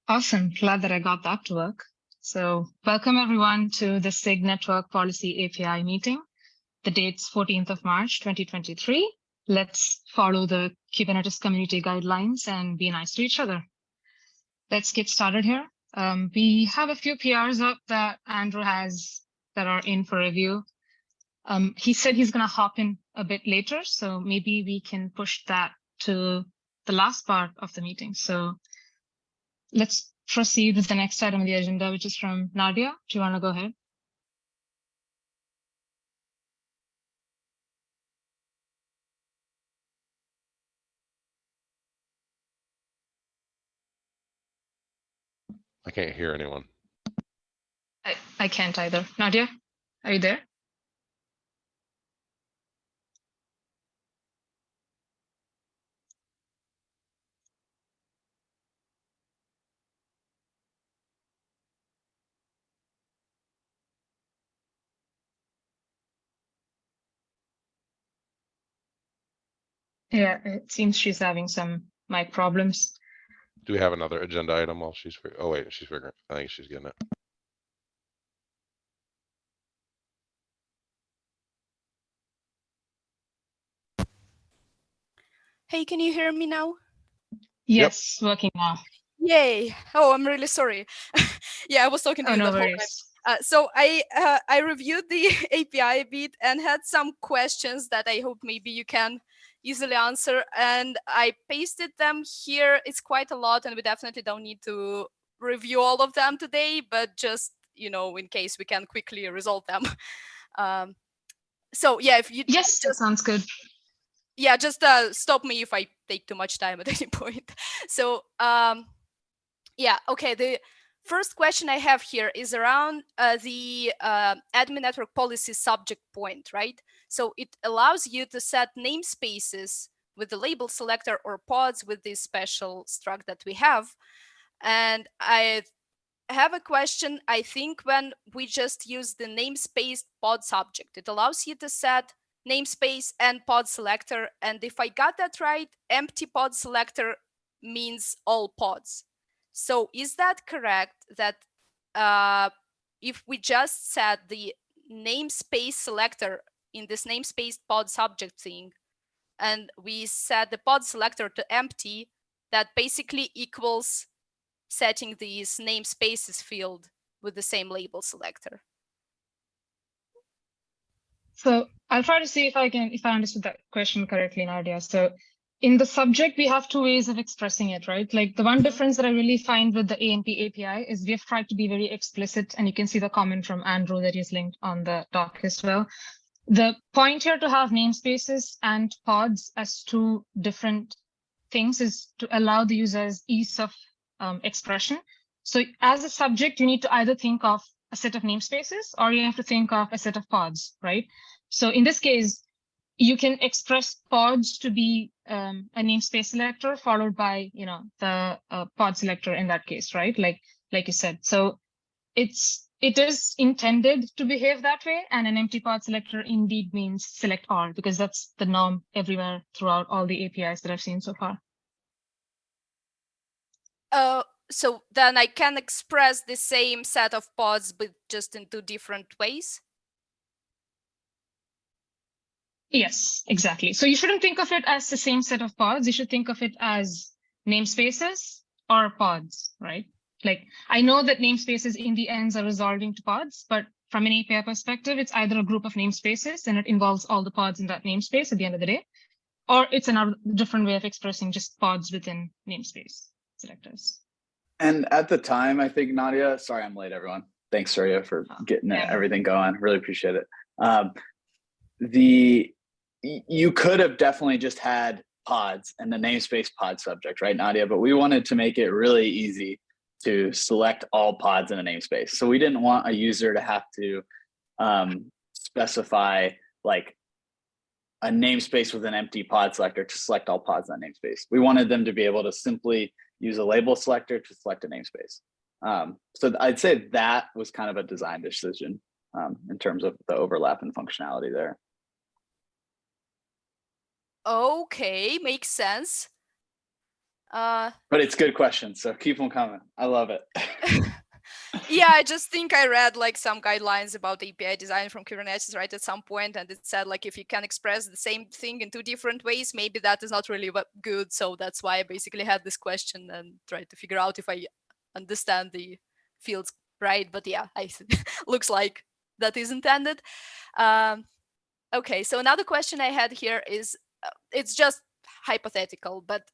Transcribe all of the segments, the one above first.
Awesome. Glad that I got that to work. So welcome everyone to the SIG Network Policy API meeting. The date's 14th of March, 2023. Let's follow the Kubernetes community guidelines and be nice to each other. Let's get started here. We have a few PRs up that Andrew has that are in for review. He said he's going to hop in a bit later, so maybe we can push that to the last part of the meeting. So let's proceed with the next item on the agenda, which is from Nadia. Do you want to go ahead? I can't hear anyone. I can't either. Nadia, are you there? Yeah, it seems she's having some mic problems. Do we have another agenda item while she's, oh wait, she's figuring, I think she's getting it. Hey, can you hear me now? Yes, yep. Working now. Yay. Oh, I'm really sorry. Yeah, I was talking to you no the whole time. So I reviewed the API a bit and had some questions that I hope maybe you can easily answer. And I pasted them here. It's quite a lot, and we definitely don't need to review all of them today, but just, you know, in case we can quickly resolve them. So yeah, if you yes, that sounds good. Yeah, just stop me if I take too much time at any point. So yeah, okay. The first question I have here is around the admin network policy subject point, right? So it allows you to set namespaces with the label selector or pods with this special struct that we have. And I have a question. I think when we just use the namespace pod subject, it allows you to set namespace and pod selector. And if I got that right, empty pod selector means all pods. So is that correct that if we just set the namespace selector in this namespace pod subject thing, and we set the pod selector to empty, that basically equals setting these namespaces field with the same label selector? So I'll try to see if I understood that question correctly, Nadia. So in the subject, we have two ways of expressing it, right? Like the one difference that I really find with the AMP API is we have tried to be very explicit, and you can see the comment from Andrew that is linked on the doc as well. The point here to have namespaces and pods as two different things is to allow the users ease of expression. So as a subject, you need to either think of a set of namespaces or you have to think of a set of pods, right? So in this case, you can express pods to be a namespace selector followed by, you know, the pod selector in that case, right? Like you said. So it is intended to behave that way, and an empty pod selector indeed means select all, because that's the norm everywhere throughout all the APIs that I've seen so far. So then I can express the same set of pods, but just in two different ways? Yes, exactly. So you shouldn't think of it as the same set of pods. You should think of it as namespaces or pods, right? Like, I know that namespaces in the ends are resolving to pods, but from an API perspective, it's either a group of namespaces and it involves all the pods in that namespace at the end of the day, or it's another different way of expressing just pods within namespace selectors. And at the time, I think, Nadia, sorry I'm late, everyone. Thanks, Surya, for getting everything going. Really appreciate it. You could have definitely just had pods and the namespace pod subject, right, Nadia? But we wanted to make it really easy to select all pods in a namespace. So we didn't want a user to have to specify like a namespace with an empty pod selector to select all pods in that namespace. We wanted them to be able to simply use a label selector to select a namespace. So I'd say that was kind of a design decision in terms of the overlap and functionality there. Okay, makes sense. But it's good questions, so keep them coming. I love it. Yeah, I just think I read like some guidelines about API design from Kubernetes right at some point, and it said like if you can express the same thing in two different ways, maybe that is not really good. So that's why I basically had this question and tried to figure out if I understand the fields right. But yeah, I looks like that is intended. Okay, so another question I had here is it's just hypothetical, but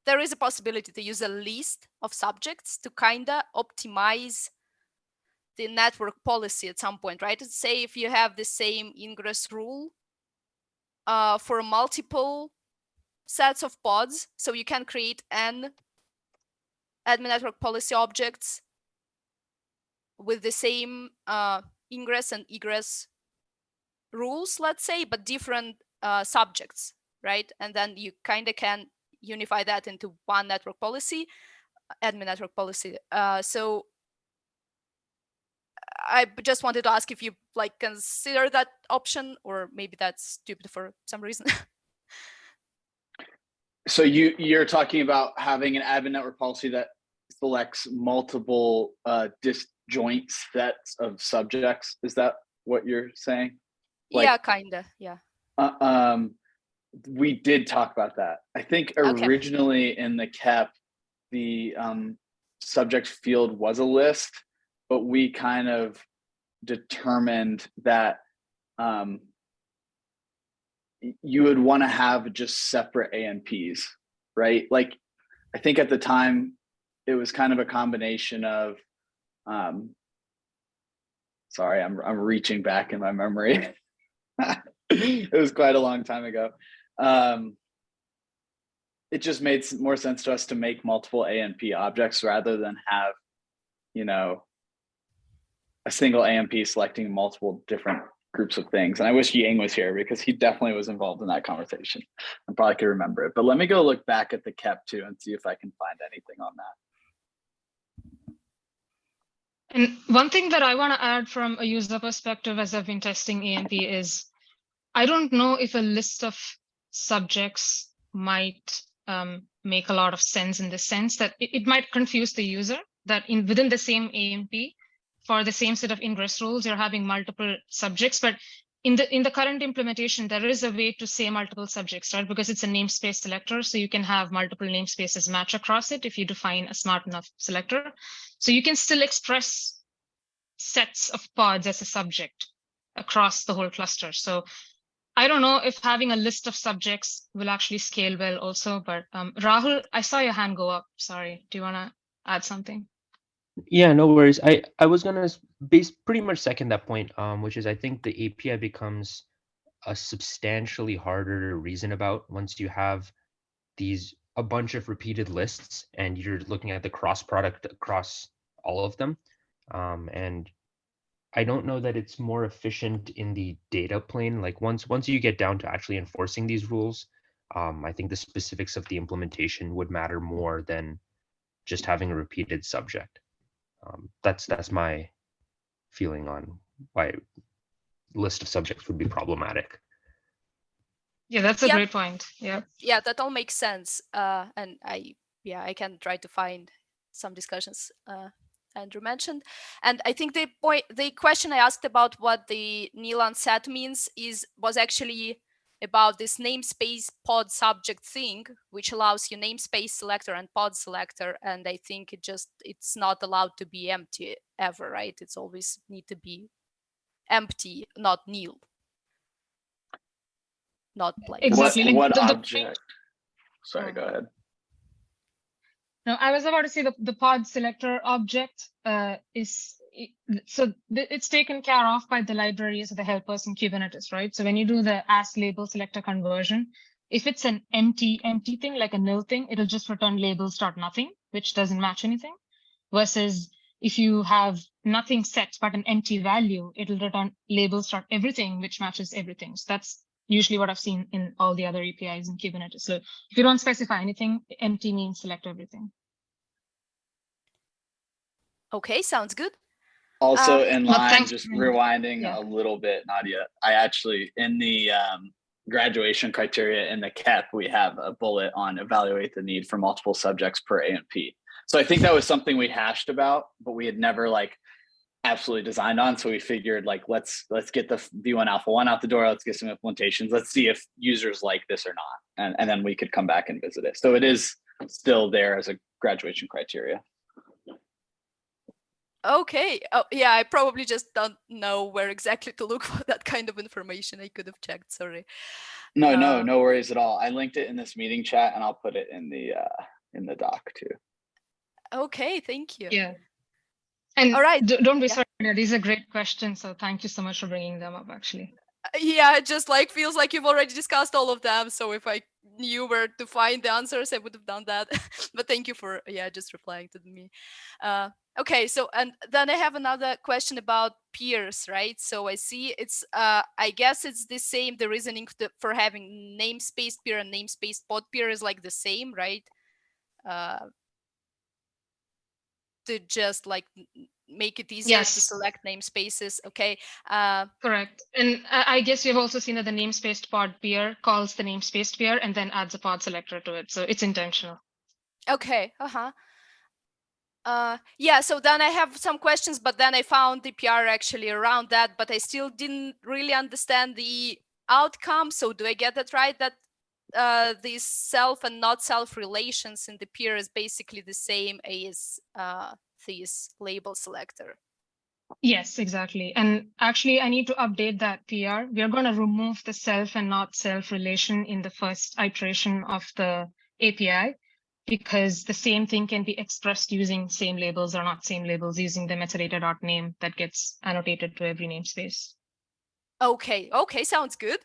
there is a possibility to use a list of subjects to kind of optimize the network policy at some point, right? Say if you have the same ingress rule for multiple sets of pods, so you can create n admin network policy objects with the same ingress and egress rules, let's say, but different subjects, right? And then you kind of can unify that into one network policy, admin network policy. So I just wanted to ask if you like consider that option, or maybe that's stupid for some reason. So you're talking about having an admin network policy that selects multiple disjoint sets of subjects. Is that what you're saying? Like, yeah, kinda. Yeah. We did talk about that. I think originally in the KEP, the subject field was a list, but we kind of determined that you would want to have just separate ANPs, right? Like, I think at the time it was kind of a combination of, sorry, I'm reaching back in my memory. It was quite a long time ago. It just made more sense to us to make multiple ANP objects rather than have, you know, a single ANP selecting multiple different groups of things. And I wish Yang was here because he definitely was involved in that conversation. I probably could remember it, but let me go look back at the KEP too and see if I can find anything on that. And one thing that I want to add from a user perspective as I've been testing ANP is, I don't know if a list of subjects might make a lot of sense, in the sense that it might confuse the user that within the same ANP, for the same set of ingress rules, you're having multiple subjects. But in the current implementation, there is a way to say multiple subjects, right? Because it's a namespace selector, so you can have multiple namespaces match across it if you define a smart enough selector. So you can still express sets of pods as a subject across the whole cluster. So I don't know if having a list of subjects will actually scale well also, but Rahul, I saw your hand go up. Sorry, do you want to add something? Yeah, no worries. I was gonna pretty much second that point, which is I think the API becomes a substantially harder to reason about once you have a bunch of repeated lists and you're looking at the cross product across all of them. And I don't know that it's more efficient in the data plane. Like once you get down to actually enforcing these rules, I think the specifics of the implementation would matter more than just having a repeated subject. That's my feeling on why list of subjects would be problematic. Yeah, that's a great point. Yeah. Yeah, that all makes sense. And I can try to find some discussions Andrew mentioned. And I think the question I asked about what the nilAN set means was actually about this namespace pod subject thing, which allows you namespace selector and pod selector. And I think it's not allowed to be empty ever, right? It's always need to be empty, not nil. Not like exactly. What object? Sorry, go ahead. No, I was about to say the pod selector object it's taken care of by the libraries or the helpers in Kubernetes, right? So when you do the as label selector conversion, if it's an empty thing, like a nil thing, it'll just return labels.nothing, which doesn't match anything. Versus if you have nothing set but an empty value, it'll return labels.everything, which matches everything. So that's usually what I've seen in all the other APIs in Kubernetes. So if you don't specify anything, empty means select everything. Okay, sounds good. Also in line, just rewinding a little bit, Nadia. I actually, in the graduation criteria in the KEP, we have a bullet on evaluate the need for multiple subjects per A&P. So I think that was something we hashed about, but we had never like absolutely designed on. So we figured like, let's get the V1 Alpha 1 out the door. Let's get some implementations. Let's see if users like this or not. And then we could come back and visit it. So it is still there as a graduation criteria. Okay. Oh, yeah, I probably just don't know where exactly to look for that kind of information. I could have checked, sorry. No worries at all. I linked it in this meeting chat and I'll put it in the doc too. Okay, thank you. Yeah. And All right. don't be Yeah. sorry, these are great questions. So thank you so much for bringing them up, actually. Yeah, it just like feels like you've already discussed all of them. So if I knew where to find the answers, I would have done that. But thank you for just replying to me. Okay, so and then I have another question about peers, right? So I see it's I guess it's the same. The reasoning for having namespace peer and namespace pod peer is like the same, right? To just like make it easier to Yes. select namespaces. Okay. Correct. And I guess you've also seen that the namespaced pod peer calls the namespaced peer and then adds a pod selector to it. So it's intentional. Okay. Yeah, so then I have some questions, but then I found the PR actually around that, but I still didn't really understand the outcome. So do I get that right? That these self and not self relations in the peer is basically the same as this label selector. Yes, exactly. And actually, I need to update that PR. We are going to remove the self and not self relation in the first iteration of the API, because the same thing can be expressed using same labels or not same labels using the metadata.name that gets annotated to every namespace. Okay, sounds good.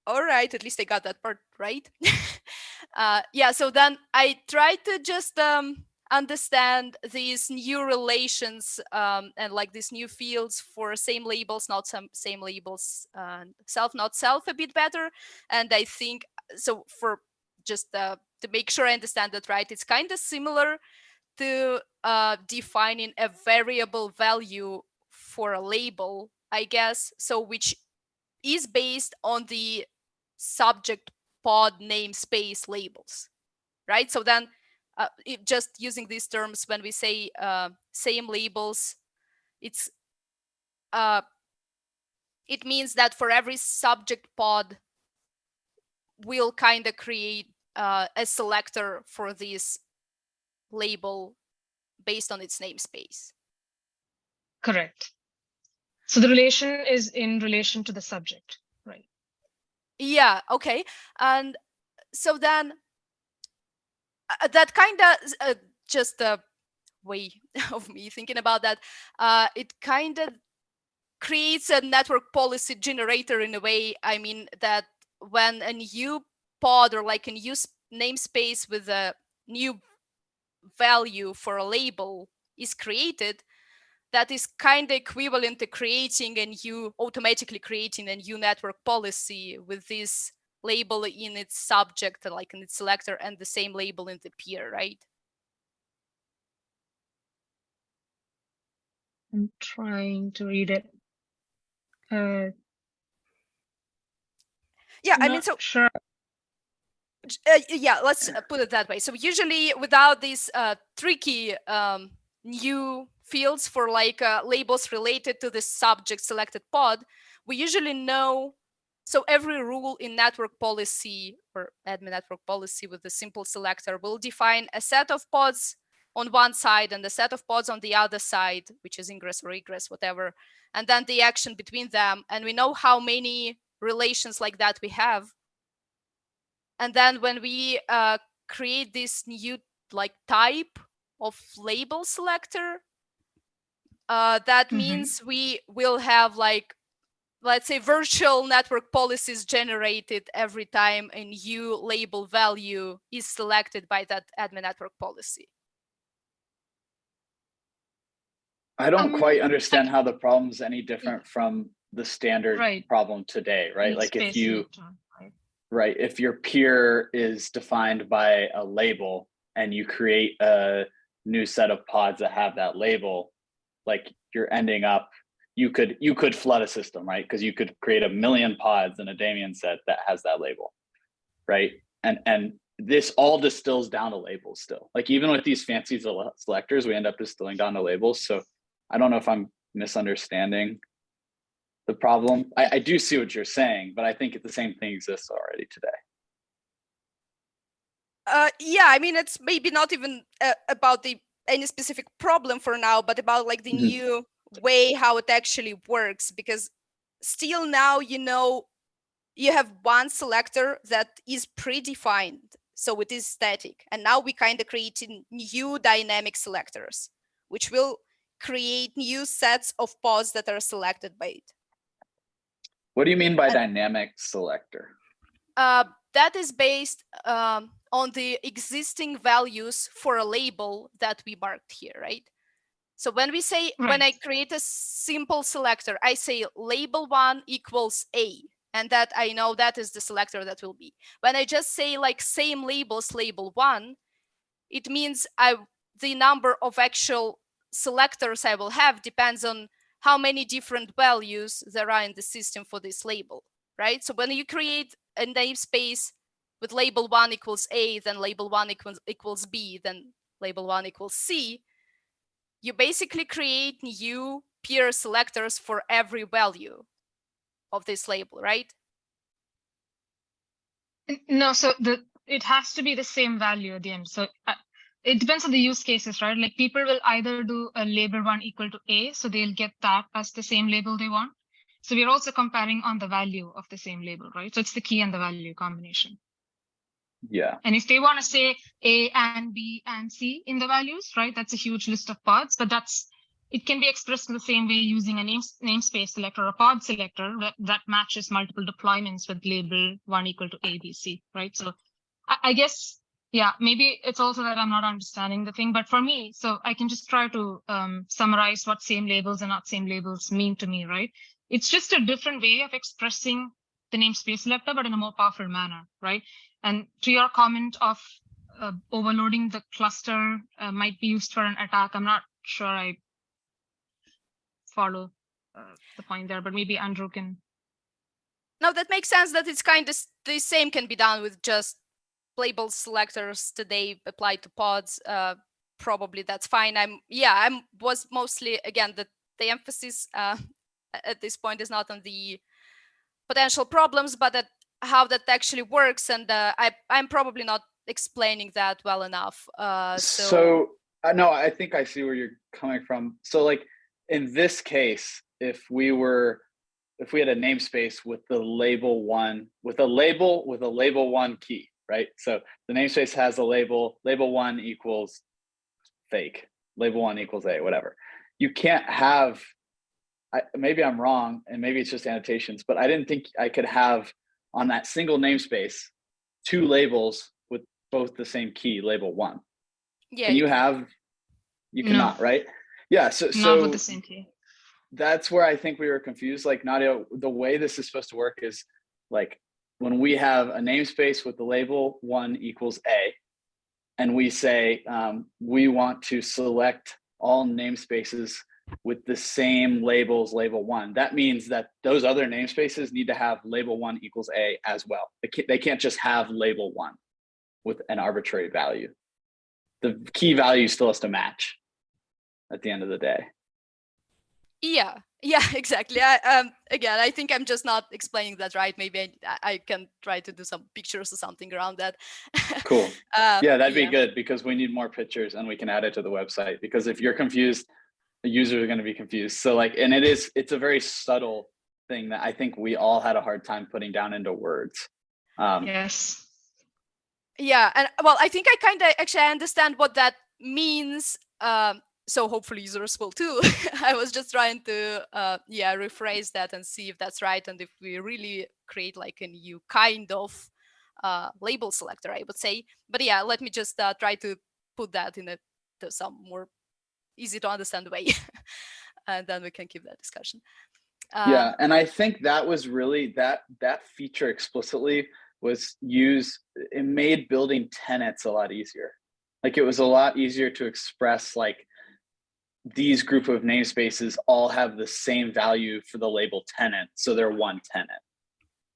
All right, at least I got that part right. Yeah, so then I tried to just understand these new relations and like these new fields for same labels, not same labels, self, not self a bit better. And I think, so for just to make sure I understand that right, it's kind of similar to defining a variable value for a label, I guess. So which is based on the subject pod namespace labels, right? So then just using these terms, when we say same labels, it means that for every subject pod, we'll kind of create a selector for this label based on its namespace. Correct. So the relation is in relation to the subject, right? Yeah, okay. And so then that kind of just a way of me thinking about that, it kind of creates a network policy generator in a way. I mean that when a new pod or like a new namespace with a new value for a label is created, that is kind of equivalent to automatically creating a new network policy with this label in its subject, like in its selector, and the same label in the peer, right? I'm trying to read it. Yeah, I mean, so sure. yeah, let's put it that way. So usually without these tricky new fields for like labels related to the subject selected pod, we usually know. So every rule in network policy or admin network policy with a simple selector will define a set of pods on one side and a set of pods on the other side, which is ingress or egress, whatever, and then the action between them. And we know how many relations like that we have. And then when we create this new like type of label selector, that means we will have like, let's say, virtual network policies generated every time a new label value is selected by that admin network policy. I don't quite understand how the problem is any different from the standard problem today, right? Like if you, right, if your peer is defined by a label and you create a new set of pods that have that label, like you're ending up you could flood a system, right? Because you could create 1 million pods in a Damien set that has that label, right? And this all distills down to labels still. Like even with these fancy selectors, we end up distilling down to labels. So I don't know if I'm misunderstanding the problem. I do see what you're saying, but I think the same thing exists already today. Yeah, I mean, it's maybe not even about any specific problem for now, but about like the new way how it actually works, because still now, you have one selector that is predefined, so it is static, and now we kind of creating new dynamic selectors, which will create new sets of pods that are selected by it. What do you mean by dynamic selector? That is based on the existing values for a label that we marked here, right? So when we say, when I create a simple selector, I say label 1 equals A, and that I know that is the selector that will be. When I just say like same labels, label 1, it means the number of actual selectors I will have depends on how many different values there are in the system for this label, right? So when you create a namespace with label 1 equals A, then label 1 equals B, then label 1 equals C, you basically create new peer selectors for every value of this label, right? No, so it has to be the same value at the end. So it depends on the use cases, right? Like people will either do a label 1 equal to A, so they'll get that as the same label they want. So we're also comparing on the value of the same label, right? So it's the key and the value combination. Yeah. And if they want to say A and B and C in the values, right, that's a huge list of pods, but it can be expressed in the same way using a namespace selector or a pod selector that matches multiple deployments with label 1 equal to A, B, C, right? So I guess, yeah, maybe it's also that I'm not understanding the thing, but for me, so I can just try to summarize what same labels and not same labels mean to me, right? It's just a different way of expressing the namespace selector, but in a more powerful manner, right? And to your comment of overloading the cluster might be used for an attack, I'm not sure I follow the point there, but maybe Andrew can. No, that makes sense that it's kind of the same can be done with just label selectors today applied to pods. Probably that's fine. Was mostly, again, the emphasis at this point is not on the potential problems, but at how that actually works. And I'm probably not explaining that well enough. No, I think I see where you're coming from. So like in this case, if we had a namespace with the label 1, with a label 1 key, right? So the namespace has a label 1 equals fake, label 1 equals A, whatever. You can't have, maybe I'm wrong, and maybe it's just annotations, but I didn't think I could have on that single namespace 2 labels with both the same key, label 1. Yeah, Can you have? You cannot, right? Yeah. So not with the same key. That's where I think we were confused. Like, Nadia, the way this is supposed to work is like when we have a namespace with the label 1 equals A, and we say we want to select all namespaces with the same labels, label 1. That means that those other namespaces need to have label 1 equals A as well. They can't just have label 1 with an arbitrary value. The key value still has to match at the end of the day. Yeah, exactly. Again, I think I'm just not explaining that right. Maybe I can try to do some pictures or something around that. Cool. Yeah, that'd be good, because we need more pictures and we can add it to the website, because if you're confused, the users are going to be confused. So like, and it's a very subtle thing that I think we all had a hard time putting down into words. Yes. Yeah, and well, I think I kind of actually understand what that means. So hopefully users will too. I was just trying to rephrase that and see if that's right, and if we really create like a new kind of label selector, I would say. But yeah, let me just try to put that in some more easy to understand way, and then we can keep that discussion. Yeah, and I think that was really that feature explicitly was used. It made building tenets a lot easier. Like it was a lot easier to express like these group of namespaces all have the same value for the label tenant, so they're one tenant.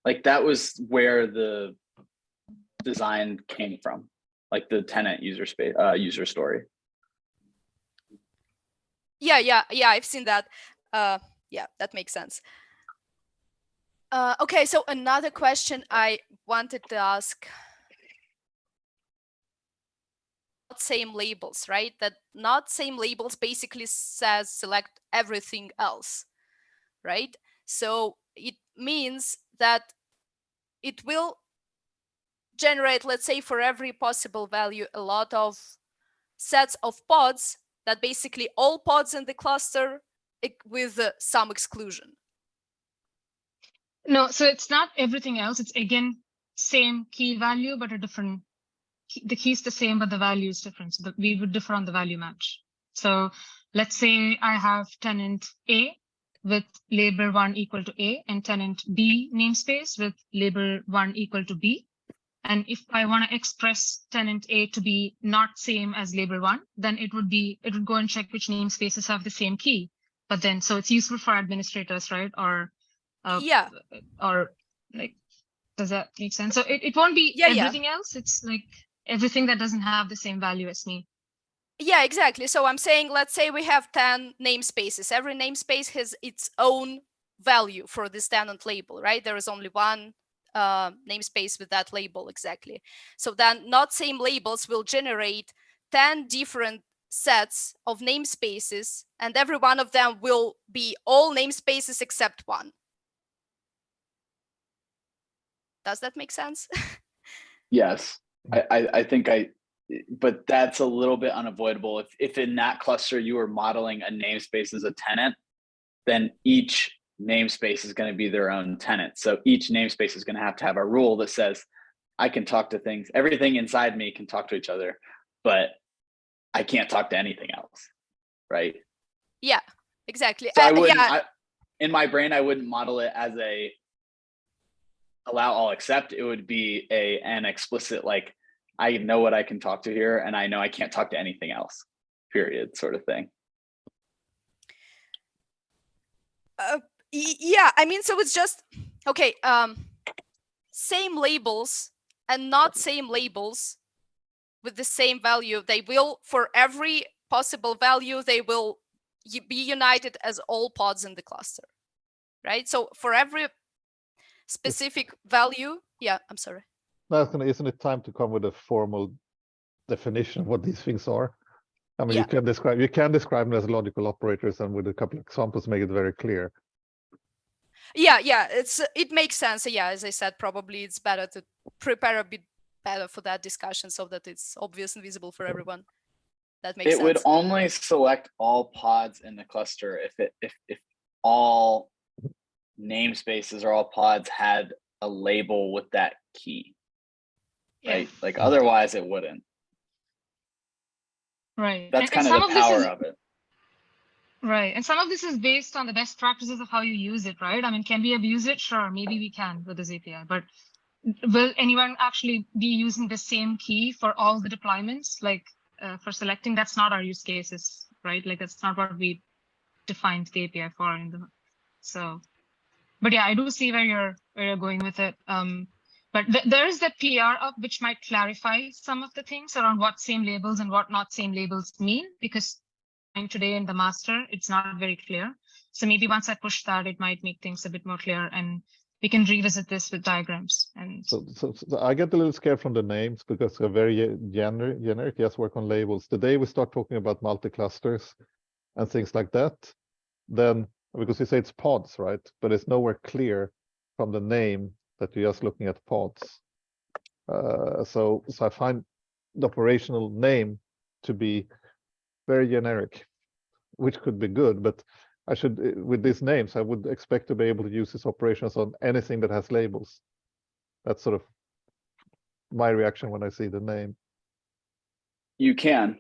Like that was where the design came from, like the tenant user space user story. Yeah, I've seen that. Yeah, that makes sense. Okay, so another question I wanted to ask. Same labels, right? That not same labels basically says select everything else, right? So it means that it will generate, let's say, for every possible value, a lot of sets of pods that basically all pods in the cluster with some exclusion. No, so it's not everything else. It's again, same key value, but a different, the key is the same, but the value is different. So we would differ on the value match. So let's say I have tenant A with label 1 equal to A and tenant B namespace with label 1 equal to B. And if I want to express tenant A to be not same as label 1, then it would go and check which namespaces have the same key. But then, so it's useful for administrators, right? Or yeah. Or like, does that make sense? So it won't be everything else. It's like everything that doesn't have the same value as me. Yeah, exactly. So I'm saying, let's say we have 10 namespaces. Every namespace has its own value for this tenant label, right? There is only one namespace with that label exactly. So then not same labels will generate 10 different sets of namespaces, and every one of them will be all namespaces except one. Does that make sense? Yes, I think but that's a little bit unavoidable. If in that cluster you are modeling a namespace as a tenant, then each namespace is going to be their own tenant. So each namespace is going to have a rule that says, I can talk to things, everything inside me can talk to each other, but I can't talk to anything else, right? Yeah, exactly. So I wouldn't, in my brain, I wouldn't model it as a allow all except. It would be an explicit, like, I know what I can talk to here, and I know I can't talk to anything else, period, sort of thing. Yeah, I mean, so it's just, okay, same labels and not same labels with the same value, they will, for every possible value, they will be united as all pods in the cluster, right? So for every specific value, yeah, I'm sorry. No, isn't it time to come with a formal definition of what these things are? I mean, you can describe them as logical operators, and with a couple of examples, make it very clear. Yeah, it makes sense. Yeah, as I said, probably it's better to prepare a bit better for that discussion so that it's obvious and visible for everyone. That makes sense. It would only select all pods in the cluster if all namespaces or all pods had a label with that key, right? Like otherwise it wouldn't. Right. That's kind of the power of it. Right. And some of this is based on the best practices of how you use it, right? I mean, can we abuse it? Sure, maybe we can with this API, but will anyone actually be using the same key for all the deployments? Like for selecting, that's not our use cases, right? Like that's not what we defined the API for. So, but yeah, I do see where you're going with it. But there is that PR up which might clarify some of the things around what same labels and what not same labels mean, because today in the master, it's not very clear. So maybe once I push that, it might make things a bit more clear, and we can revisit this with diagrams. And so I get a little scared from the names because they're very generic. Yes, work on labels. The day we start talking about multi-clusters and things like that, then because you say it's pods, right? But it's nowhere clear from the name that you're just looking at pods. So I find the operational name to be very generic, which could be good, but I should, with these names, I would expect to be able to use these operations on anything that has labels. That's sort of my reaction when I see the name. You can,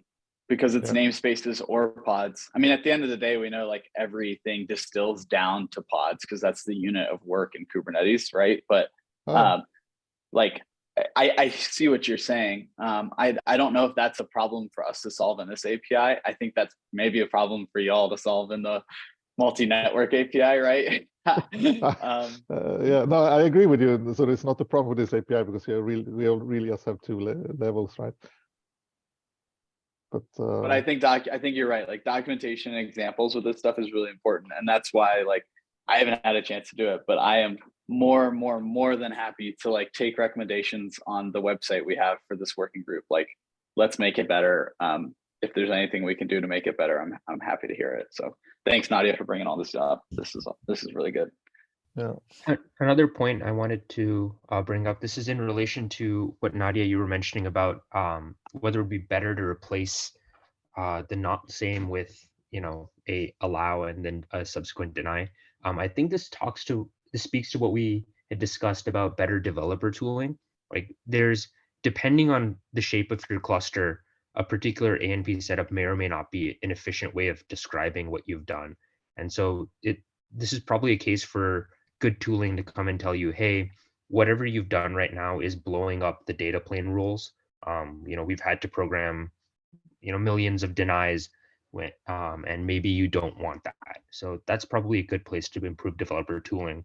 because it's namespaces or pods. I mean, at the end of the day, we know like everything distills down to pods because that's the unit of work in Kubernetes, right? But like I see what you're saying. I don't know if that's a problem for us to solve in this API. I think that's maybe a problem for y'all to solve in the multi-network API, right? Yeah, no, I agree with you. So it's not a problem with this API because we really just have two levels, right? But I think you're right. Like documentation and examples with this stuff is really important, and that's why like I haven't had a chance to do it, but I am more than happy to like take recommendations on the website we have for this working group. Like, let's make it better. If there's anything we can do to make it better, I'm happy to hear it. So thanks, Nadia, for bringing all this up. This is really good. Yeah. Another point I wanted to bring up, this is in relation to what Nadia, you were mentioning about whether it would be better to replace the not same with, you know, a allow and then a subsequent deny. I think this speaks to what we had discussed about better developer tooling. Like there's, depending on the shape of your cluster, a particular ANP setup may or may not be an efficient way of describing what you've done. And so this is probably a case for good tooling to come and tell you, hey, whatever you've done right now is blowing up the data plane rules. You know, we've had to program, you know, millions of denies when, and maybe you don't want that. So that's probably a good place to improve developer tooling.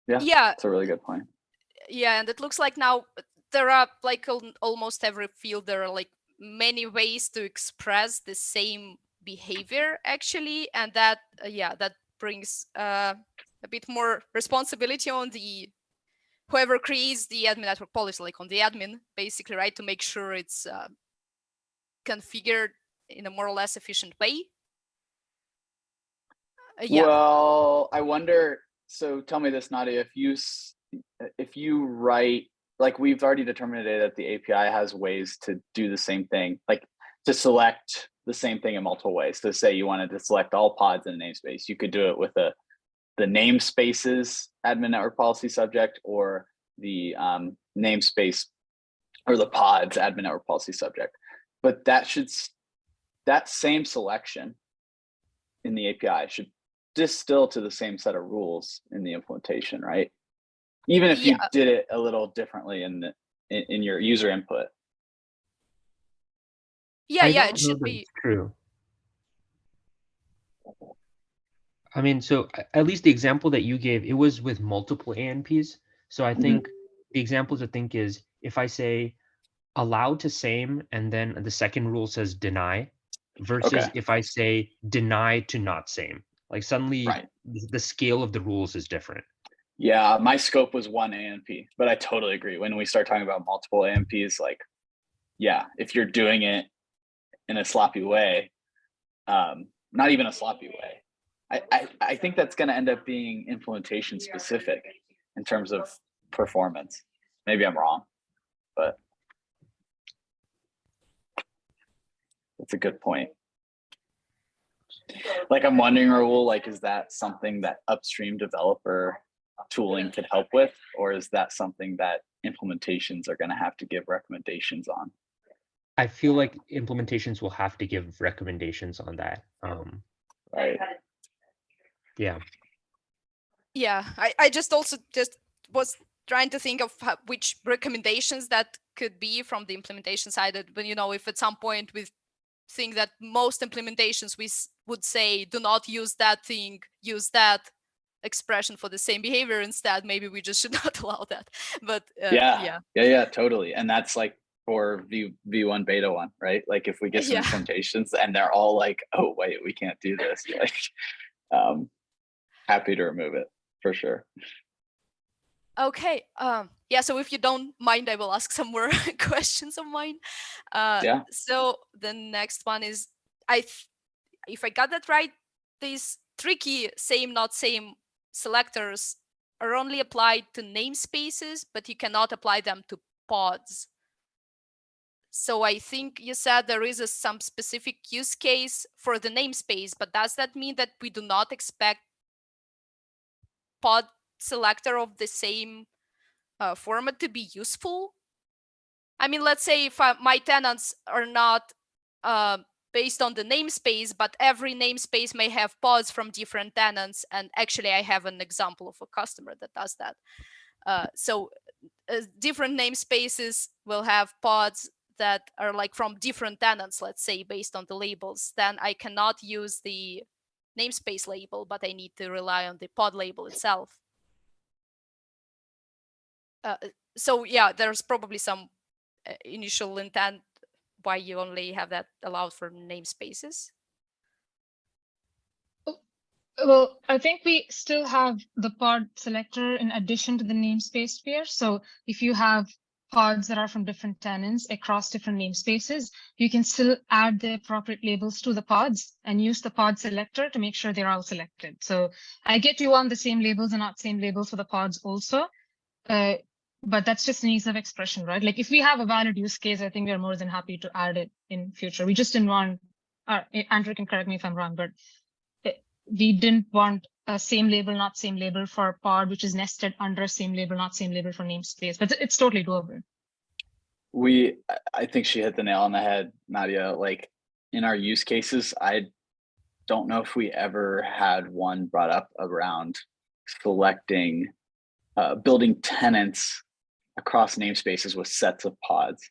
Yeah, That's a really good point. Yeah, and it looks like now there are like almost every field, there are like many ways to express the same behavior actually, and that that brings a bit more responsibility on the whoever creates the admin network policy, like on the admin basically, right, to make sure it's configured in a more or less efficient way. Well, I wonder, so tell me this, Nadia, if you write, like we've already determined today that the API has ways to do the same thing, like to select the same thing in multiple ways. So say you wanted to select all pods in a namespace, you could do it with the namespaces admin network policy subject, or the namespace or the pods admin network policy subject. But that same selection in the API should distill to the same set of rules in the implementation, right? Even if you did it a little differently in your user input. Yeah, it should be true. I mean, so at least the example that you gave, it was with multiple ANPs. So I think the examples I think is if I say allow to same and then the second rule says deny, versus if I say deny to not same, like suddenly the scale of the rules is different. Yeah, my scope was one ANP, but I totally agree. When we start talking about multiple ANPs, like, yeah, if you're doing it in a sloppy way, not even a sloppy way, I think that's going to end up being implementation specific in terms of performance. Maybe I'm wrong, but that's a good point. Like I'm wondering, Raul, like, is that something that upstream developer tooling could help with, or is that something that implementations are going to have to give recommendations on? I feel like implementations will have to give recommendations on that. Right. Yeah. Yeah, I just was trying to think of which recommendations that could be from the implementation side. But you know, if at some point we think that most implementations we would say do not use that thing, use that expression for the same behavior instead, maybe we just should not allow that. But yeah, totally. And that's like for V1 beta 1, right? Like if we get some implementations and they're all like, oh wait, we can't do this, like happy to remove it for sure. Okay. Yeah, so if you don't mind, I will ask some more questions of mine. So the next one is, if I got that right, these tricky same not same selectors are only applied to namespaces, but you cannot apply them to pods. So I think you said there is some specific use case for the namespace, but does that mean that we do not expect pod selector of the same format to be useful? I mean, let's say if my tenants are not based on the namespace, but every namespace may have pods from different tenants. And actually, I have an example of a customer that does that. So different namespaces will have pods that are like from different tenants, let's say, based on the labels, then I cannot use the namespace label, but I need to rely on the pod label itself. So yeah, there's probably some initial intent why you only have that allowed for namespaces. Well, I think we still have the pod selector in addition to the namespace sphere. So if you have pods that are from different tenants across different namespaces, you can still add the appropriate labels to the pods and use the pod selector to make sure they're all selected. So I get you want the same labels and not same labels for the pods also. But that's just an ease of expression, right? Like if we have a valid use case, I think we're more than happy to add it in future. We just didn't want, Andrew can correct me if I'm wrong, but we didn't want a same label, not same label for a pod, which is nested under same label, not same label for namespace, but it's totally doable. I think she hit the nail on the head, Nadia. Like in our use cases, I don't know if we ever had one brought up around selecting, building tenants across namespaces with sets of pods.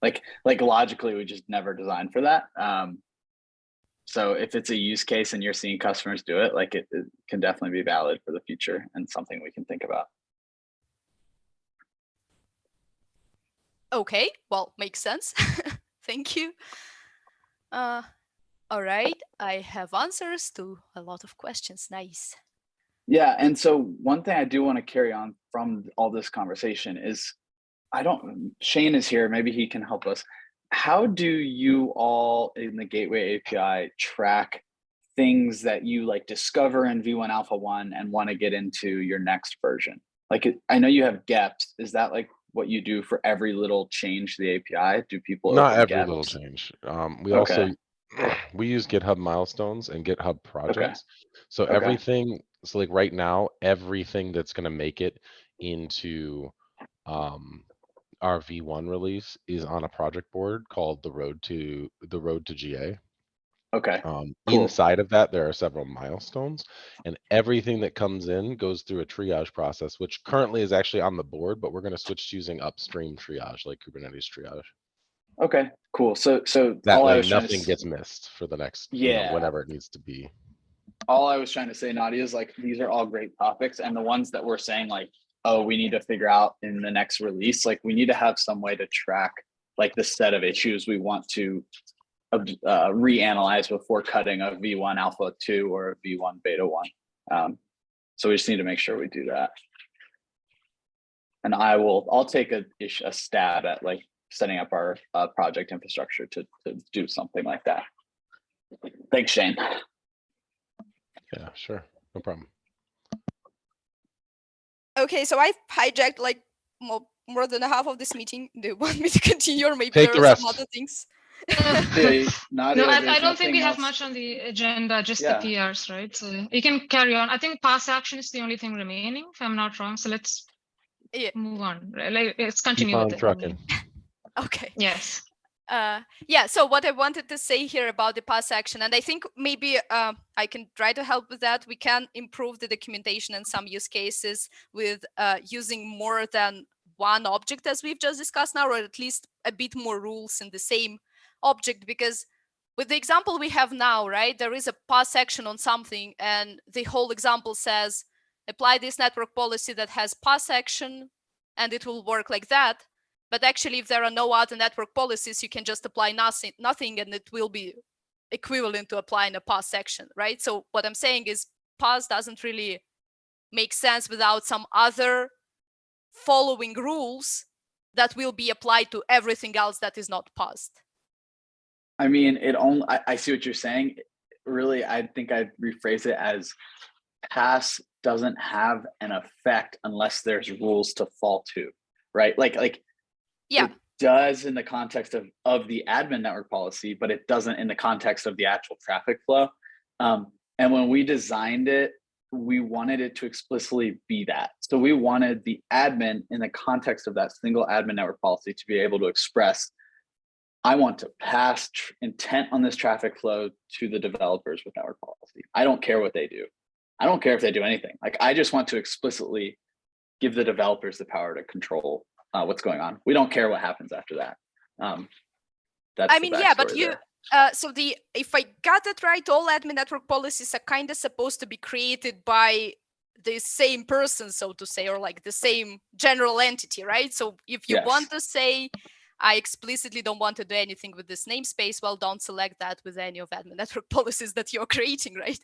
Like logically, we just never designed for that. So if it's a use case and you're seeing customers do it, like it can definitely be valid for the future and something we can think about. Okay, well, makes sense. Thank you. All right, I have answers to a lot of questions. Nice. Yeah, and so one thing I do want to carry on from all this conversation is, Shane is here, maybe he can help us. How do you all in the Gateway API track things that you like discover in V1 Alpha 1 and want to get into your next version? Like, I know you have GEPs. Is that like what you do for every little change to the API? Do people Not open every GEPs? little change. We Okay. also we use GitHub milestones and GitHub projects. So Okay. everything, so like right now, everything that's going to make it into our V1 release is on a project board called the Road to GA. Okay. Cool. Inside of that, there are several milestones, and everything that comes in goes through a triage process, which currently is actually on the board, but we're going to switch to using upstream triage, like Kubernetes triage. Okay, cool. So That all I way, was trying nothing to gets missed for the next, Yeah. whatever it needs to be. All I was trying to say, Nadia, is like these are all great topics, and the ones that we're saying like, oh, we need to figure out in the next release, like we need to have some way to track like the set of issues we want to reanalyze before cutting a V1 Alpha 2 or a V1 Beta 1. So we just need to make sure we do that. And I'll take a stab at like setting up our project infrastructure to do something like that. Thanks, Shane. Yeah, sure, no problem. Okay, so I've hijacked like more than half of this meeting. Do you want me to continue, or maybe Take there the are rest. some other things? Nadia, No, I there's don't think we nothing have else. much on the agenda, just Yeah. the PRs, right? So you can carry on. I think pass action is the only thing remaining, if I'm not wrong. So let's move on. Like, let's continue Keep on with it. trucking. Okay. Yes. Yeah, so what I wanted to say here about the pass action, and I think maybe I can try to help with that. We can improve the documentation and some use cases with using more than one object, as we've just discussed now, or at least a bit more rules in the same object, because with the example we have now, right, there is a pass action on something, and the whole example says, apply this network policy that has pass action, and it will work like that. But actually, if there are no other network policies, you can just apply nothing, and it will be equivalent to applying a pass action, right? So what I'm saying is pass doesn't really make sense without some other following rules that will be applied to everything else that is not passed. I mean, I see what you're saying. Really, I think I'd rephrase it as pass doesn't have an effect unless there's rules to fall to, right? Like yeah, it does in the context of the admin network policy, but it doesn't in the context of the actual traffic flow. And when we designed it, we wanted it to explicitly be that. So we wanted the admin in the context of that single admin network policy to be able to express, I want to pass intent on this traffic flow to the developers with network policy. I don't care what they do. I don't care if they do anything. Like, I just want to explicitly give the developers the power to control what's going on. We don't care what happens after that. That's I the mean, yeah, but backstory you, there. so if I got it right, all admin network policies are kind of supposed to be created by the same person, so to say, or like the same general entity, right? So if you Yes. want to say, I explicitly don't want to do anything with this namespace, well, don't select that with any of admin network policies that you're creating, right?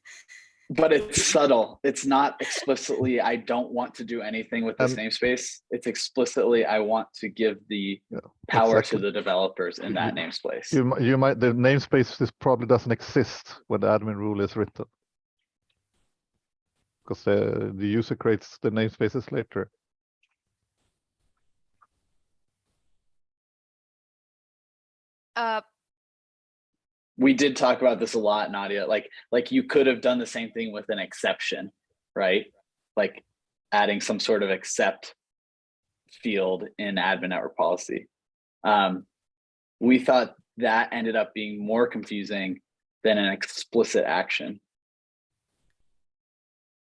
But it's subtle. It's not explicitly, I don't want to do anything with this namespace. It's explicitly, I want to give the power exactly. to the developers in that namespace. You might, the namespace probably doesn't exist when the admin rule is written. Because the user creates the namespaces later. We did talk about this a lot, Nadia. Like you could have done the same thing with an exception, right? Like adding some sort of accept field in admin network policy. We thought that ended up being more confusing than an explicit action.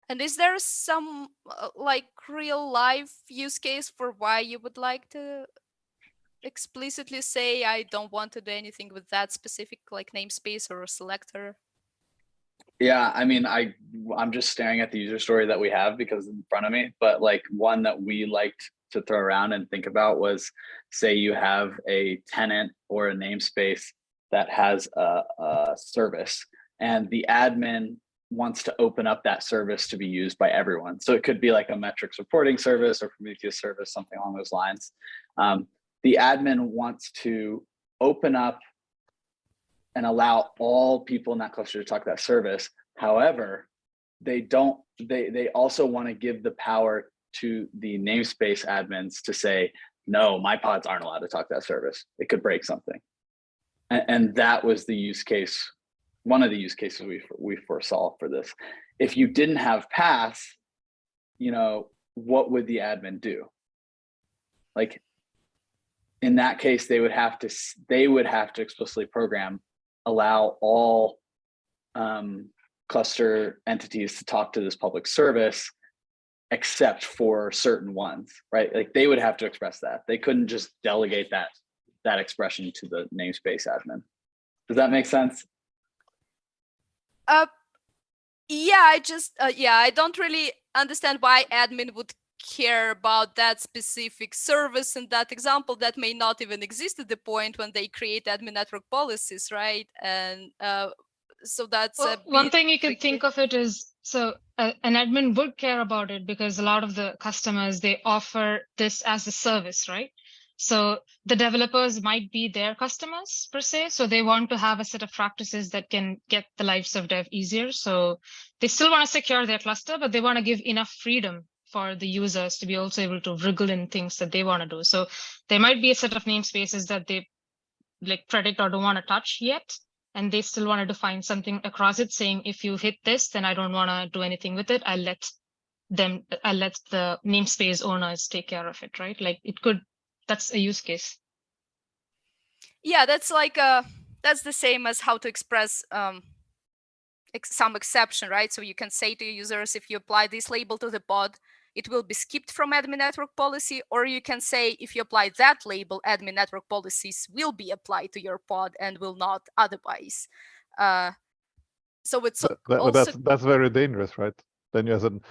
And is there some like real life use case for why you would like to explicitly say, I don't want to do anything with that specific like namespace or selector? Yeah, I mean, I'm just staring at the user story that we have because it's in front of me, but like one that we liked to throw around and think about was, say you have a tenant or a namespace that has a service and the admin wants to open up that service to be used by everyone. So it could be like a metrics reporting service or Prometheus service, something along those lines. The admin wants to open up and allow all people in that cluster to talk to that service. However, they also want to give the power to the namespace admins to say, no, my pods aren't allowed to talk to that service. It could break something. And that was the use case, one of the use cases we foresaw for this. If you didn't have paths, you know, what would the admin do? Like in that case, they would have to explicitly program, allow all cluster entities to talk to this public service, except for certain ones, right? Like they would have to express that. They couldn't just delegate that expression to the namespace admin. Does that make sense? Yeah, I don't really understand why admin would care about that specific service in that example that may not even exist at the point when they create admin network policies, right? And so that's one thing you can think of it is, so an admin would care about it because a lot of the customers, they offer this as a service, right? So the developers might be their customers per se. So they want to have a set of practices that can get the lives of dev easier. So they still want to secure their cluster, but they want to give enough freedom for the users to be also able to wriggle in things that they want to do. So there might be a set of namespaces that they like predict or don't want to touch yet. And they still want to define something across it saying, if you hit this, then I don't want to do anything with it. I'll let the namespace owners take care of it, right? Like it could, that's a use case. Yeah, that's like that's the same as how to express some exception, right? So you can say to users, if you apply this label to the pod, it will be skipped from admin network policy, or you can say, if you apply that label, admin network policies will be applied to your pod and will not otherwise. So it's also that's very dangerous, right? Then you as an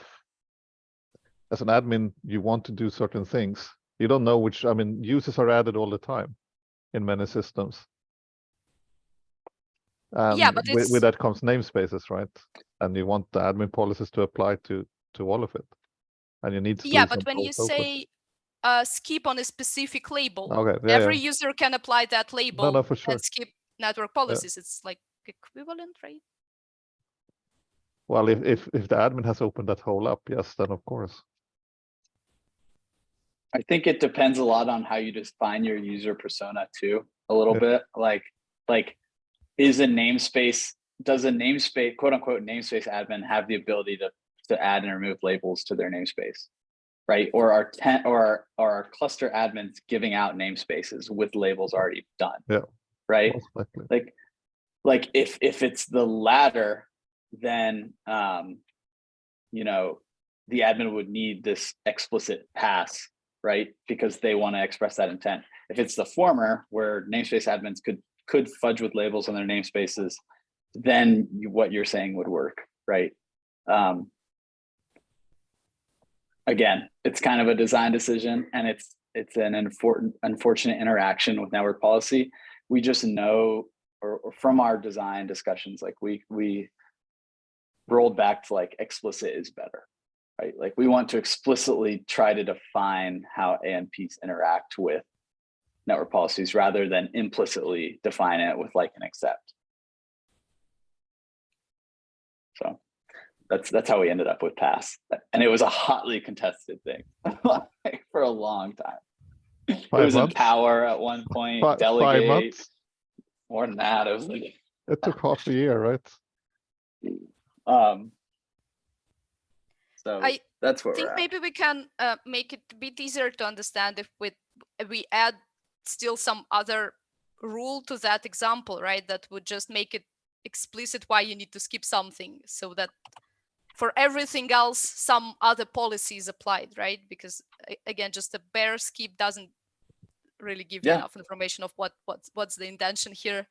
admin, you want to do certain things. You don't know which, I mean, users are added all the time in many systems. Yeah, but with that comes namespaces, right? And you want the admin policies to apply to all of it. And you need to but when you say skip on a specific label, okay, every user can apply that label for sure. and skip network policies. It's like equivalent, right? Well, if the admin has opened that hole up, yes, then of course. I think it depends a lot on how you define your user persona too, a little bit. Like is a namespace, does a namespace, quote unquote namespace admin have the ability to add and remove labels to their namespace, right? Or are our cluster admins giving out namespaces with labels already done? Yeah. Right. Like if it's the latter, then you know, the admin would need this explicit pass, right? Because they want to express that intent. If it's the former, where namespace admins could fudge with labels on their namespaces, then what you're saying would work, right? Again, it's kind of a design decision, and it's an unfortunate interaction with network policy. We just know, or from our design discussions, like we rolled back to like explicit is better, right? Like we want to explicitly try to define how AMPs interact with network policies rather than implicitly define it with like an accept. So that's how we ended up with pass. And it was a hotly contested thing like, for a long time. It was in power at one point, delegate, 5 months. more than that. It was like, It took half a year, right? So I that's what think we're at. maybe we can make it a bit easier to understand if we add still some other rule to that example, right? That would just make it explicit why you need to skip something, so that for everything else, some other policy is applied, right? Because again, just a bare skip doesn't really give you enough information of what's the intention here.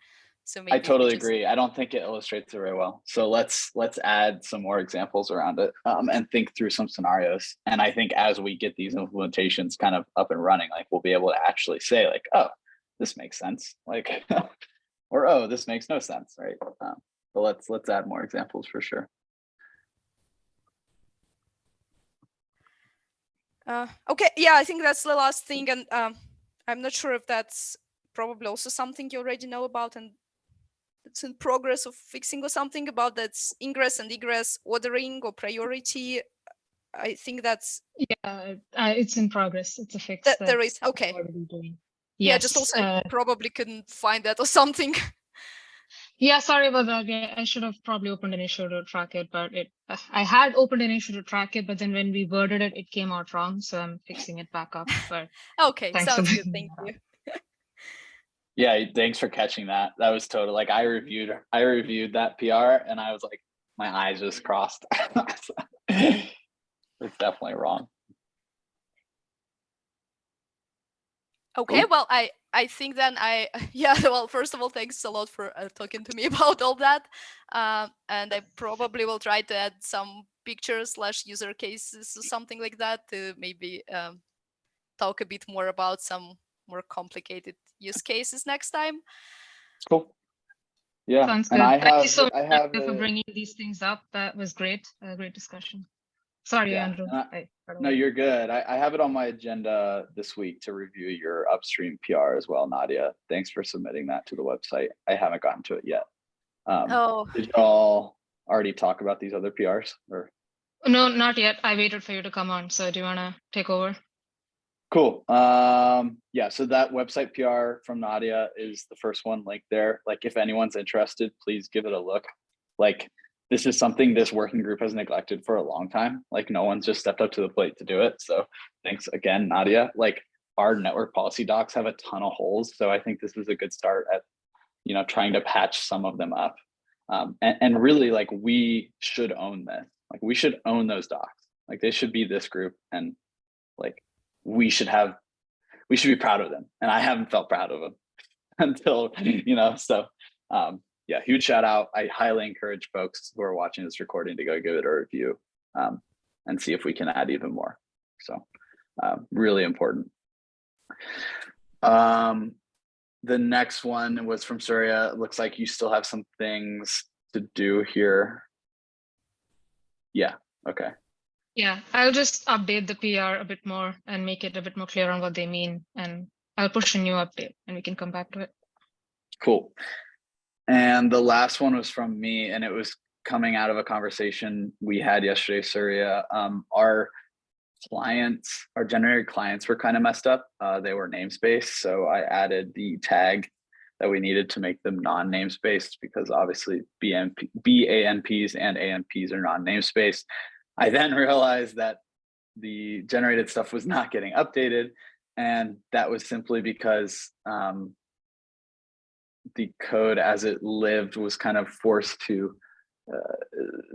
So maybe I totally agree. I don't think it illustrates it very well. So let's add some more examples around it and think through some scenarios. And I think as we get these implementations kind of up and running, like we'll be able to actually say like, oh, this makes sense. Like, or, oh, this makes no sense, right? But let's add more examples for sure. Okay, yeah, I think that's the last thing. And I'm not sure if that's probably also something you already know about and it's in progress of fixing or something about that's ingress and egress ordering or priority. I think that's it's in progress. It's a fix that there is. Okay. already doing. Yeah, Yes, just also I probably couldn't find that or something. yeah, sorry about that. Yeah, I should have probably opened an issue to track it, but I had opened an issue to track it, but then when we worded it, it came out wrong. So I'm fixing it back up. But Okay, thanks sounds for good. bringing Thank that up. you. Yeah, thanks for catching that. That was total. Like I reviewed that PR and I was like, my eyes just crossed. It's definitely wrong. Okay, Cool. well, I think then yeah, well, first of all, thanks a lot for talking to me about all that. And I probably will try to add some pictures / user cases or something like that to maybe talk a bit more about some more complicated use cases next time. Cool. Yeah. Sounds And good. Thank you so I much have for bringing these things up. That was great. Great discussion. Sorry, Yeah, Andrew. no, you're good. I have it on my agenda this week to review your upstream PR as well, Nadia. Thanks for submitting that to the website. I haven't gotten to it yet. Did y'all already talk about these other PRs or? No, not yet. I waited for you to come on. So do you want to take over? Cool. Yeah, so that website PR from Nadia is the first one linked there. Like if anyone's interested, please give it a look. Like this is something this working group has neglected for a long time. Like no one's just stepped up to the plate to do it. So thanks again, Nadia. Like our network policy docs have a ton of holes. So I think this is a good start at, trying to patch some of them up. And really like we should own this. Like we should own those docs. Like they should be this group and like we should be proud of them. And I haven't felt proud of them until, so yeah, huge shout out. I highly encourage folks who are watching this recording to go give it a review and see if we can add even more. So really important. The next one was from Surya. It looks like you still have some things to do here. Yeah, okay. Yeah, I'll just update the PR a bit more and make it a bit more clear on what they mean. And I'll push a new update and we can come back to it. Cool. And the last one was from me, and it was coming out of a conversation we had yesterday, Surya. Our generated clients were kind of messed up. They were namespace, so I added the tag that we needed to make them non-namespaced because obviously BANPs and AMPs are non-namespaced. I then realized that the generated stuff was not getting updated, and that was simply because the code as it lived was kind of forced to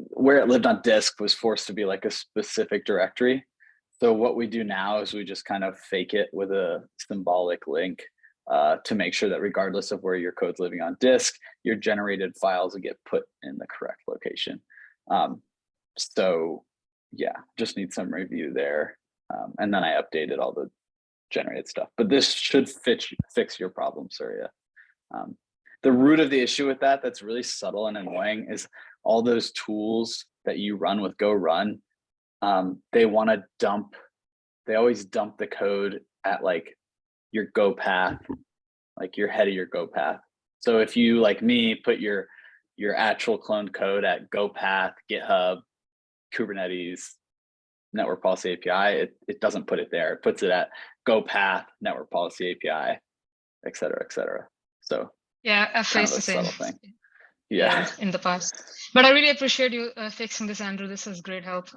where it lived on disk was forced to be like a specific directory. So what we do now is we just kind of fake it with a symbolic link to make sure that regardless of where your code's living on disk, your generated files will get put in the correct location. So yeah, just need some review there. And then I updated all the generated stuff, but this should fix your problem, Surya. The root of the issue with that that's really subtle and annoying is all those tools that you run with Go Run. They want to dump, they always dump the code at like your Go path, like your head of your Go path. So if you, like me, put your actual cloned code at Go path, GitHub, Kubernetes, Network Policy API, it doesn't put it there. It puts it at Go path, Network Policy API, et cetera, et cetera. So Yeah, I've kind faced of the a same. subtle thing. Yeah. In the past. But I really appreciate you fixing this, Andrew. This is great help.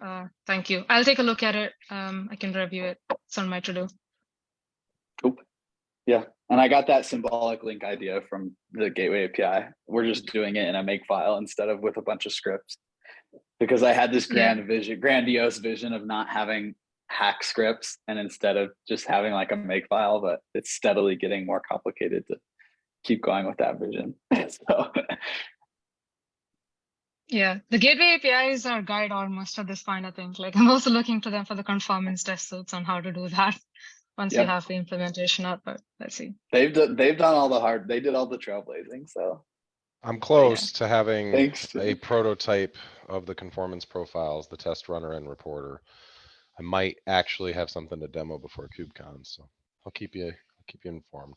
Thank you. I'll take a look at it. I can review it. It's on my to-do. Cool. Yeah. And I got that symbolic link idea from the Gateway API. We're just doing it in a make file instead of with a bunch of scripts. Because I had this grandiose vision of not having hack scripts and instead of just having like a make file, but it's steadily getting more complicated to keep going with that vision. So Yeah, the Gateway APIs are guide almost at this point, I think. Like I'm also looking to them for the conformance test suits on how to do that once you have the implementation out, but let's see. they've done all the hard, they did all the trailblazing. So I'm close to having thanks. a prototype of the conformance profiles, the test runner and reporter. I might actually have something to demo before KubeCon, so I'll keep you informed.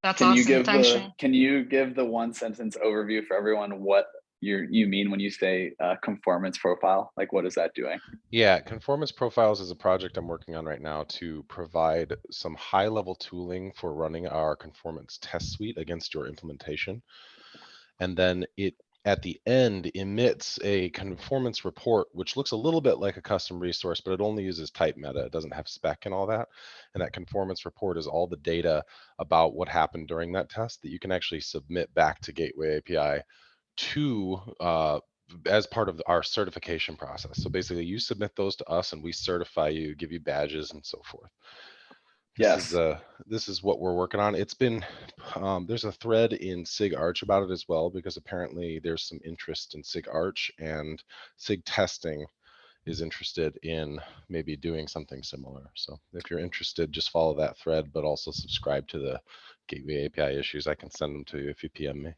That's Can you awesome. give Thanks, the Shane. can you give the one sentence overview for everyone what you mean when you say conformance profile? Like what is that doing? Yeah, conformance profiles is a project I'm working on right now to provide some high level tooling for running our conformance test suite against your implementation. And then it at the end emits a conformance report, which looks a little bit like a custom resource, but it only uses type meta. It doesn't have spec and all that. And that conformance report is all the data about what happened during that test that you can actually submit back to Gateway API to as part of our certification process. So basically you submit those to us and we certify you, give you badges and so forth. This is what we're working on. It's been there's a thread in SIG Arch about it as well, because apparently there's some interest in SIG Arch, and SIG testing is interested in maybe doing something similar. So if you're interested, just follow that thread, but also subscribe to the Gateway API issues. I can send them to you if you PM me.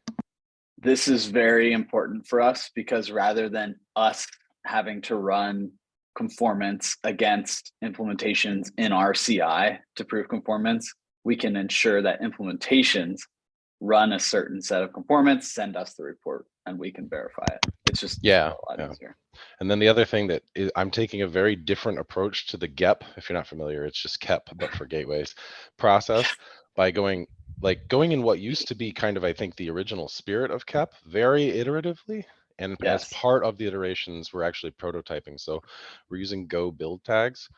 This is very important for us because rather than us having to run conformance against implementations in our CI to prove conformance, we can ensure that implementations run a certain set of conformance, send us the report, and we can verify it. It's just a lot easier. And then the other thing that is, I'm taking a very different approach to the GEP. If you're not familiar, it's just KEP, but for gateways process by going in what used to be kind of, I think, the original spirit of KEP very iteratively. And as part of the iterations, we're actually prototyping. So we're using Go build tags.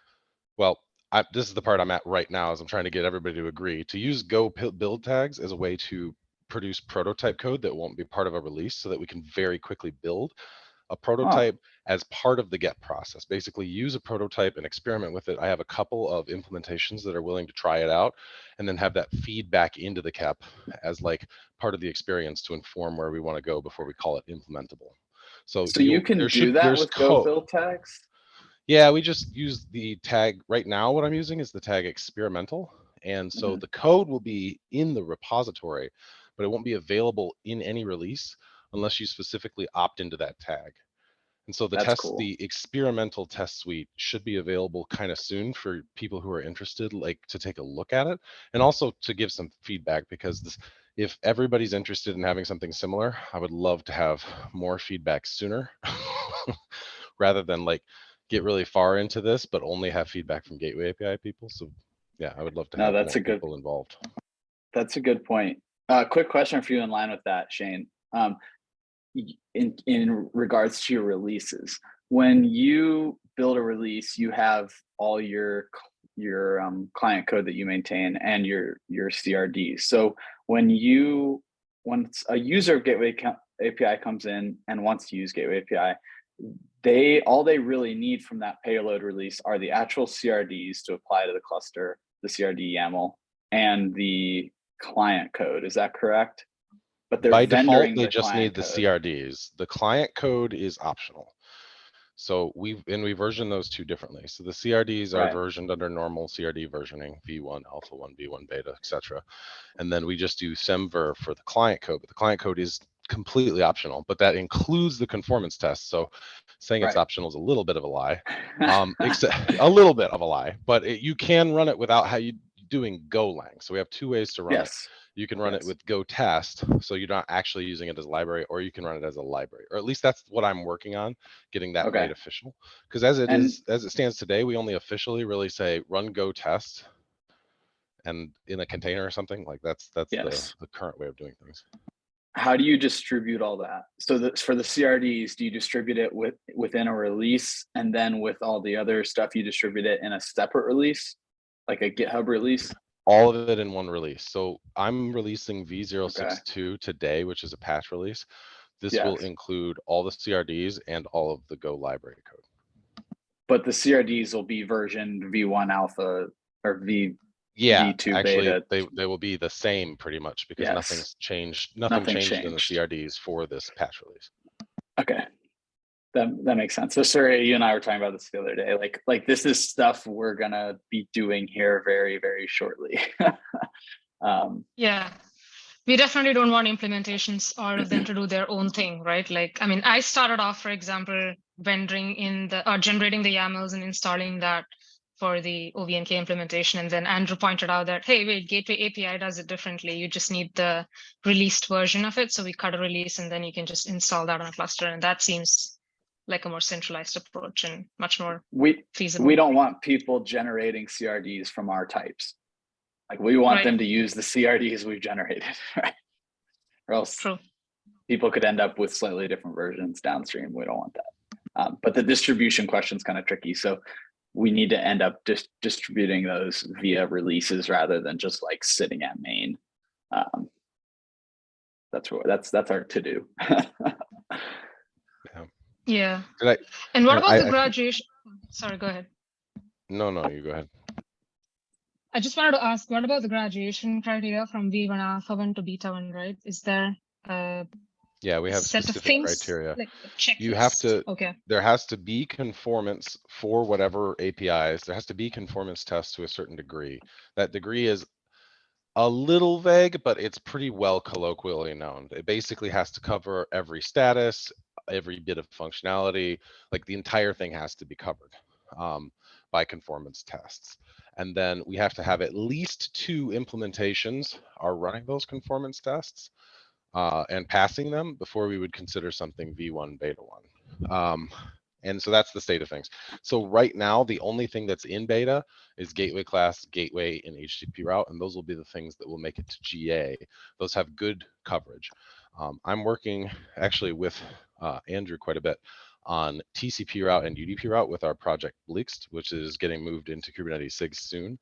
Well, this is the part I'm at right now, as I'm trying to get everybody to agree to use Go build tags as a way to produce prototype code that won't be part of a release, so that we can very quickly build a prototype as part of the GET process. Basically use a prototype and experiment with it. I have a couple of implementations that are willing to try it out, and then have that feedback into the KEP as like part of the experience to inform where we want to go before we call it implementable. So you can do that with Go build tags? Yeah, we just use the tag right now. What I'm using is the tag experimental. And so the code will be in the repository, but it won't be available in any release unless you specifically opt into that tag. And so the experimental test suite should be available kind of soon for people who are interested, like to take a look at it, and also to give some feedback, because if everybody's interested in having something similar, I would love to have more feedback sooner rather than like get really far into this, but only have feedback from Gateway API people. So yeah, I would love to have more people involved. That's a good point. Quick question for you in line with that, Shane. In regards to your releases, when you build a release, you have all your client code that you maintain and your CRDs. So when a user of Gateway API comes in and wants to use Gateway API, all they really need from that payload release are the actual CRDs to apply to the cluster, the CRD YAML, and the client code. Is that correct? But they're By default, vendoring they the just need client the code. CRDs. The client code is optional. So we version those two differently. So the CRDs are Right. versioned under normal CRD versioning, V1, Alpha 1, V1 Beta, etc. And then we just do semver for the client code, but the client code is completely optional, but that includes the conformance test. So saying it's Right. optional is a little bit of a lie, except a little bit of a lie, but you can run it without doing Golang. So we have two ways to run it. Yes. You can run it Yes. with Go test, so you're not actually using it as a library, or you can run it as a library, or at least that's what I'm working on, getting that Okay. made official. Because as it And- is, as it stands today, we only officially really say run Go test, and in a container or something like that's Yes. the current way of doing things. How do you distribute all that? So that for the CRDs, do you distribute it within a release, and then with all the other stuff, you distribute it in a separate release, like a GitHub release? All of it in one release. So I'm releasing V062 today, which is a patch release. This will Yes. include all the CRDs and all of the Go library code. But the CRDs will be versioned V1 alpha or Yeah, V2 actually, beta. they will be the same pretty much, because Yes. nothing's changed. Nothing Nothing's changed in the changed. CRDs for this patch release. Okay. That makes sense. So sorry, you and I were talking about this the other day. Like this is stuff we're gonna be doing here very, very shortly. Yeah. We definitely don't want implementations all of them to do their own thing, right? Like, I mean, I started off, for example, generating the YAMLs and installing that for the OVNK implementation. And then Andrew pointed out that, hey, wait, Gateway API does it differently. You just need the released version of it. So we cut a release and then you can just install that on a cluster. And that seems like a more centralized approach and much more feasible. We don't want people generating CRDs from our types. Like we want them to use the CRDs we've generated, right? Or else people could end up with slightly different versions downstream. We don't want that. But the distribution question is kind of tricky. So we need to end up just distributing those via releases rather than just like sitting at main. That's our to do. Yeah. And what about the graduation? Sorry, go ahead. No, you go ahead. I just wanted to ask, what about the graduation criteria from V1 Alpha 1 to Beta 1, right? Is there yeah, we have specific criteria. Like you have to, there has to be conformance for whatever APIs. There has to be conformance tests to a certain degree. That degree is a little vague, but it's pretty well colloquially known. It basically has to cover every status, every bit of functionality, like the entire thing has to be covered by conformance tests. And then we have to have at least 2 implementations are running those conformance tests and passing them before we would consider something V1 Beta 1. And so that's the state of things. So right now, the only thing that's in beta is gateway class, gateway, and HTTP route, and those will be the things that will make it to GA. Those have good coverage. I'm working actually with Andrew quite a bit on TCP route and UDP route with our project Blixt, which is getting moved into Kubernetes SIG soon.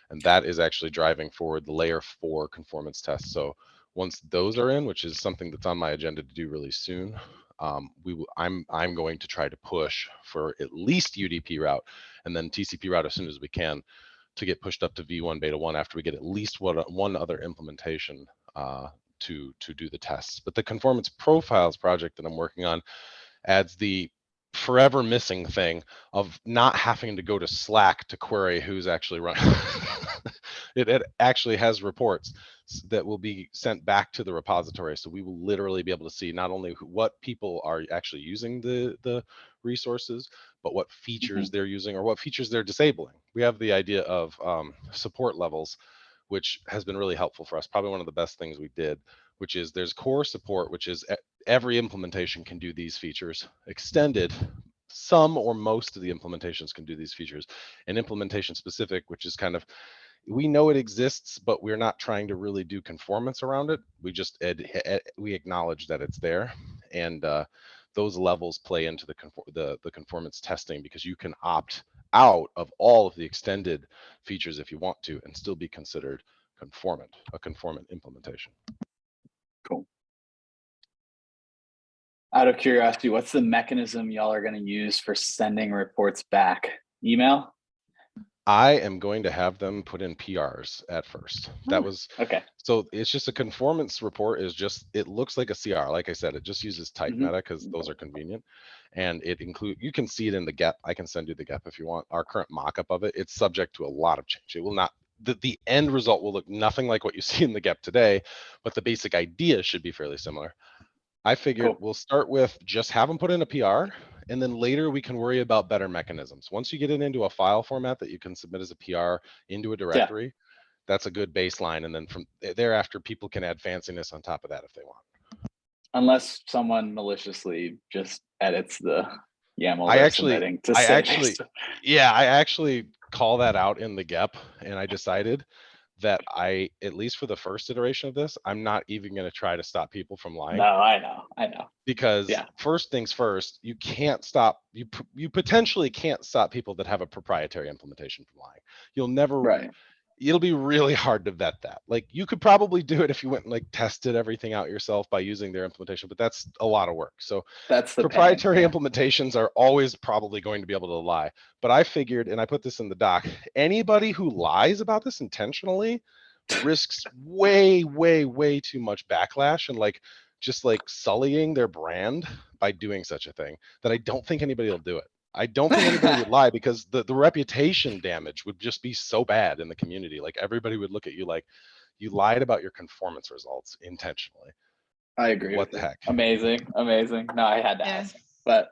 And that is actually driving forward the layer 4 conformance tests. So once those are in, which is something that's on my agenda to do really soon, I'm going to try to push for at least UDP route and then TCP route as soon as we can to get pushed up to V1 Beta 1 after we get at least one other implementation to do the tests. But the conformance profiles project that I'm working on adds the forever missing thing of not having to go to Slack to query who's actually running. It actually has reports that will be sent back to the repository. So we will literally be able to see not only what people are actually using the resources, but what features they're using or what features they're disabling. We have the idea of support levels, which has been really helpful for us. Probably one of the best things we did, which is there's core support, which is every implementation can do these features. Extended, some or most of the implementations can do these features. And implementation specific, which is kind of, we know it exists, but we're not trying to really do conformance around it. We just we acknowledge that it's there, and those levels play into the conformance testing, because you can opt out of all of the extended features if you want to and still be considered a conformant implementation. Cool. Out of curiosity, what's the mechanism y'all are gonna use for sending reports back? Email? I am going to have them put in PRs at first. That Oh, was, Okay, so it's just a conformance report is just, it looks like a CR. Like I said, it just uses type Mhm. meta because those are convenient. And it include, you can see it in the GEP. I can send you the GEP if you want. Our current mock-up of it, it's subject to a lot of change. It will not, the end result will look nothing like what you see in the GEP today, but the basic idea should be fairly similar. I figured Cool. we'll start with just have them put in a PR, and then later we can worry about better mechanisms. Once you get it into a file format that you can submit as a PR into a directory, that's a good baseline. And then from thereafter, people can add fanciness on top of that if they want. unless someone maliciously just edits the YAML I they're actually, submitting to I say actually, yeah, I actually call that out in the GEP, and I decided that at least for the first iteration of this, I'm not even going to try to stop people from lying. No, I know. Because Yeah. first things first, you can't stop, you potentially can't stop people that have a proprietary implementation from lying. You'll never, Right. it'll be really hard to vet that. Like you could probably do it if you went and like tested everything out yourself by using their implementation, but that's a lot of work. So That's the proprietary pain, yeah. implementations are always probably going to be able to lie. But I figured, and I put this in the doc, anybody who lies about this intentionally risks way, way, way too much backlash and like just like sullying their brand by doing such a thing that I don't think anybody will do it. I don't think anybody would lie because the reputation damage would just be so bad in the community. Like everybody would look at you like you lied about your conformance results intentionally. I agree. What with the you. heck? Amazing. No, I had to Yeah. ask. But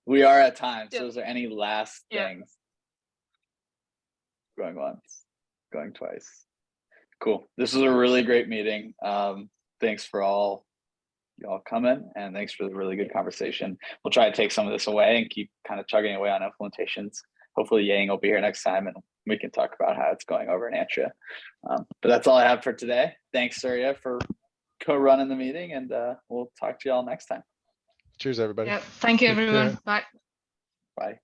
we are at time. So Yeah. is there any last Yeah. things? Going once, going twice. Cool. This was a really great meeting. Thanks for all y'all coming, and thanks for the really good conversation. We'll try to take some of this away and keep kind of chugging away on implementations. Hopefully Yang will be here next time and we can talk about how it's going over in Antria. But that's all I have for today. Thanks, Surya, for co-running the meeting, and we'll talk to y'all next time. Cheers, everybody. Yeah. Thank you, Take everyone. care. Bye. Bye.